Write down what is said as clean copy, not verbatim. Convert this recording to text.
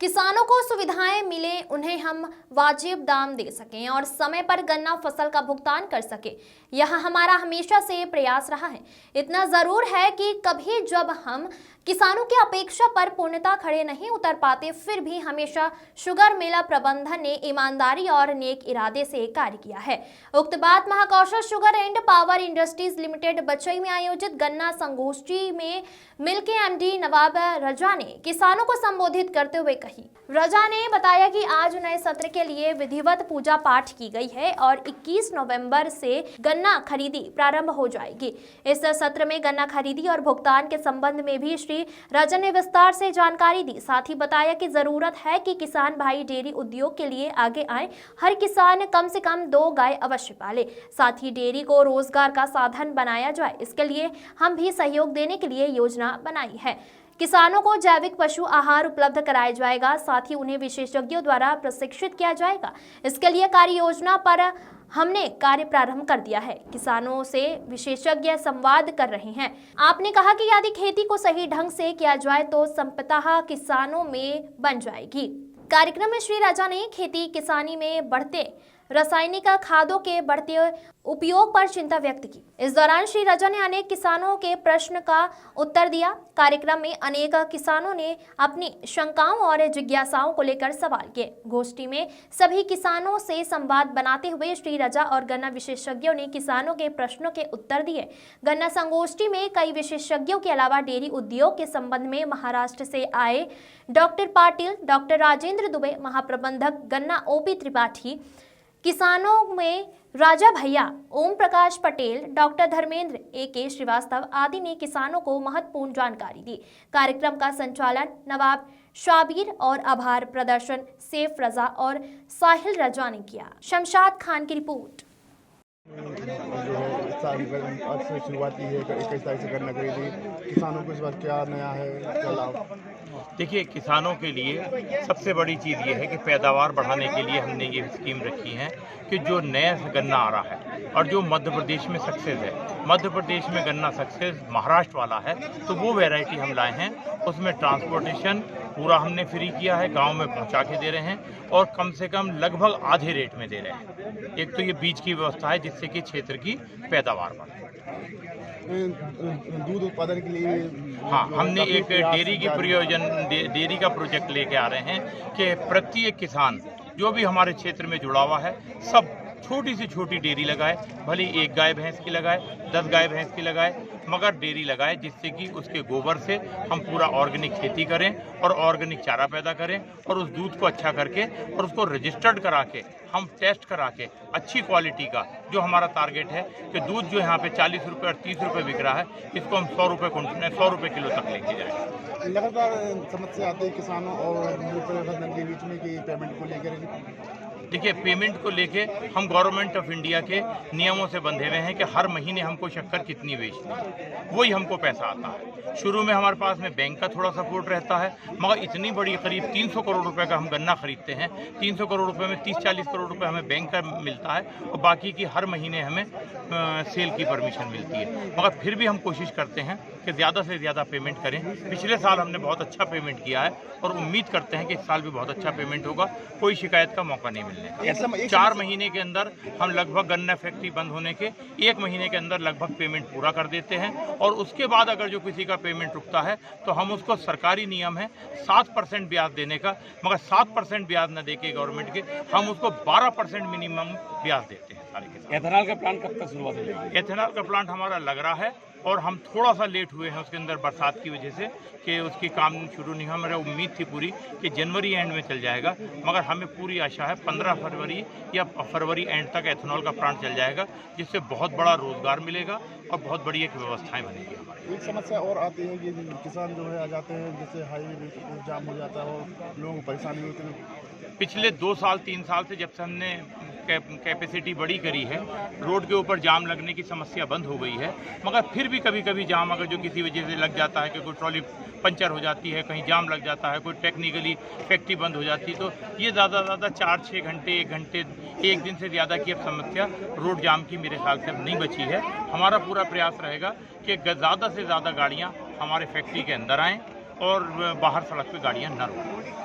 किसानों को सुविधाएं मिले, उन्हें हम वाजिब दाम दे सकें और समय पर गन्ना फसल का भुगतान कर सकें, यह हमारा हमेशा से प्रयास रहा है। इतना जरूर है कि कभी जब हम किसानों की अपेक्षा पर पूर्णतः खड़े नहीं उतर पाते, फिर भी हमेशा शुगर मेला प्रबंधन ने ईमानदारी और नेक इरादे से कार्य किया है। उक्त बात Mahakaushal sugar and power industries limited Bachai में आयोजित गन्ना संगोष्ठी में मिल के एमडी नवाब रजा ने किसानों को संबोधित करते हुए कही। रजा ने बताया कि आज नए सत्र के लिए विधिवत पूजा पाठ की गई है और 21 नवंबर से गन्ना खरीदी प्रारंभ हो जाएगी। इस सत्र में गन्ना खरीदी और भुगतान के संबंध में भी श्री रजा ने विस्तार से जानकारी दी। साथ ही बताया कि जरूरत है कि किसान भाई डेयरी उद्योग के लिए आगे आए। हर किसान कम से कम 2 गाय अवश्य पाले। साथ ही डेयरी को रोजगार का साधन बनाया जाए, इसके लिए हम भी सहयोग देने के लिए योजना बनाई है। किसानों को जैविक पशु आहार उपलब्ध कराया जाएगा, साथ ही उन्हें विशेषज्ञों द्वारा प्रशिक्षित किया जाएगा। इसके लिए कार्य योजना पर हमने कार्य प्रारंभ कर दिया है। किसानों से विशेषज्ञ संवाद कर रहे हैं। आपने कहा कि यदि खेती को सही ढंग से किया जाए तो संपदा किसानों में बन जाएगी। कार्यक्रम में श्री राजा ने खेती किसानी में बढ़ते रासायनिक खादों के बढ़ते उपयोग पर चिंता व्यक्त की। इस दौरान श्री राजा ने अनेक किसानों के प्रश्न का उत्तर दिया। कार्यक्रम में अनेक किसानों ने अपनी शंकाओं और जिज्ञासाओं को लेकर सवाल किए। गोष्ठी में सभी किसानों से संवाद बनाते हुए श्री राजा और गन्ना विशेषज्ञों ने किसानों के प्रश्नों के उत्तर दिए। गन्ना संगोष्ठी में कई विशेषज्ञों के अलावा डेयरी उद्योग के संबंध में महाराष्ट्र से आए डॉक्टर पाटिल, डॉक्टर राजेंद्र दुबे, महाप्रबंधक गन्ना ओपी त्रिपाठी, किसानों में राजा भैया, ओम प्रकाश पटेल, डॉक्टर धर्मेंद्र AK श्रीवास्तव आदि ने किसानों को महत्वपूर्ण जानकारी दी। कार्यक्रम का संचालन नवाब शाबिर और आभार प्रदर्शन सैफ रजा और साहिल रजा ने किया। शमशाद खान की रिपोर्ट। जो है इस साल आज से शुरुआती है 21 तारीख से गन्ना खरीदी। किसानों को इस बार क्या नया है, क्या लाभ? देखिए, किसानों के लिए सबसे बड़ी चीज़ ये है कि पैदावार बढ़ाने के लिए हमने ये स्कीम रखी है कि जो नया गन्ना आ रहा है और जो मध्य प्रदेश में सक्सेस है, मध्य प्रदेश में गन्ना सक्सेस महाराष्ट्र वाला है, तो वो वैरायटी हम लाए हैं। उसमें ट्रांसपोर्टेशन पूरा हमने फ्री किया है, गांव में पहुंचा के दे रहे हैं और कम से कम लगभग आधे रेट में दे रहे हैं। एक तो ये बीज की व्यवस्था है जिससे कि क्षेत्र की पैदावार बढ़े। दूध उत्पादन के लिए हाँ, हमने एक डेयरी का प्रोजेक्ट लेके आ रहे हैं कि प्रत्येक किसान जो भी हमारे क्षेत्र में जुड़ा हुआ है, सब छोटी से छोटी डेयरी लगाए, भले 1 गाय भैंस की लगाए, 10 गाय भैंस की लगाए, मगर डेयरी लगाए जिससे कि उसके गोबर से हम पूरा ऑर्गेनिक खेती करें और ऑर्गेनिक चारा पैदा करें और उस दूध को अच्छा करके और उसको रजिस्टर्ड करा के हम टेस्ट करा के अच्छी क्वालिटी का, जो हमारा टारगेट है कि दूध जो यहाँ पे 40 रुपये और 30 रुपये बिक रहा है, इसको हम 100 रुपये किलो तक लेके जाएंगे। लगातार समस्या आती है किसानों और मिल प्रबंधन के बीच में कि पेमेंट को लेकर। देखिए, पेमेंट को लेके हम गवर्नमेंट ऑफ इंडिया के नियमों से बंधे हुए हैं कि हर महीने हमको शक्कर कितनी बेचनी है, वही हमको पैसा आता है। शुरू में हमारे पास में बैंक का थोड़ा सपोर्ट रहता है, मगर इतनी बड़ी करीब 300 करोड़ रुपए का हम गन्ना खरीदते हैं। 300 करोड़ रुपए में 30-40 करोड़ रुपए हमें बैंक का मिलता है और बाकी की हर महीने हमें सेल की परमिशन मिलती है। मगर फिर भी हम कोशिश करते हैं कि ज़्यादा से ज़्यादा पेमेंट करें। पिछले साल हमने बहुत अच्छा पेमेंट किया है और उम्मीद करते हैं कि इस साल भी बहुत अच्छा पेमेंट होगा। कोई शिकायत का मौका नहीं मिलने। 4 महीने के अंदर हम लगभग गन्ना फैक्ट्री बंद होने के 1 महीने के अंदर लगभग पेमेंट पूरा कर देते हैं और उसके बाद अगर जो किसी का पेमेंट रुकता है तो हम उसको, सरकारी नियम है 7% ब्याज देने का, मगर 7% ब्याज न देके गवर्नमेंट के हम उसको 12% मिनिमम ब्याज देते हैं सारे के साथ। एथेनॉल का प्लांट कब तक शुरुआत हो जाएगी? एथेनॉल का प्लांट हमारा लग रहा है और हम थोड़ा सा लेट हुए हैं उसके अंदर बरसात की वजह से कि उसकी काम शुरू नहीं हुआ। मेरा उम्मीद थी पूरी कि जनवरी एंड में चल जाएगा, मगर हमें पूरी आशा है 15 फरवरी या फरवरी एंड तक एथेनॉल का प्लांट चल जाएगा, जिससे बहुत बड़ा रोजगार मिलेगा और बहुत बड़ी एक व्यवस्थाएं बनेगी हमारी। एक समस्या और आती है कि किसान जो है आ जाते हैं, जैसे हाईवे जाम हो जाता है और लोगों को परेशानी होती है। पिछले 2 साल 3 साल से जब से हमने कैपेसिटी बड़ी करी है, रोड के ऊपर जाम लगने की समस्या बंद हो गई है, मगर फिर भी कभी कभी जाम अगर जो किसी वजह से लग जाता है कि कोई ट्रॉली पंचर हो जाती है, कहीं जाम लग जाता है, कोई टेक्निकली फैक्ट्री बंद हो जाती है, तो ये ज़्यादा 4-6 घंटे 1 घंटे 1 दिन से ज़्यादा की अब समस्या रोड जाम की मेरे ख्याल से अब नहीं बची है। हमारा पूरा प्रयास रहेगा कि ज़्यादा से ज़्यादा गाड़ियाँ हमारे फैक्ट्री के अंदर आएँ और बाहर सड़क पे गाड़ियाँ न रुकें।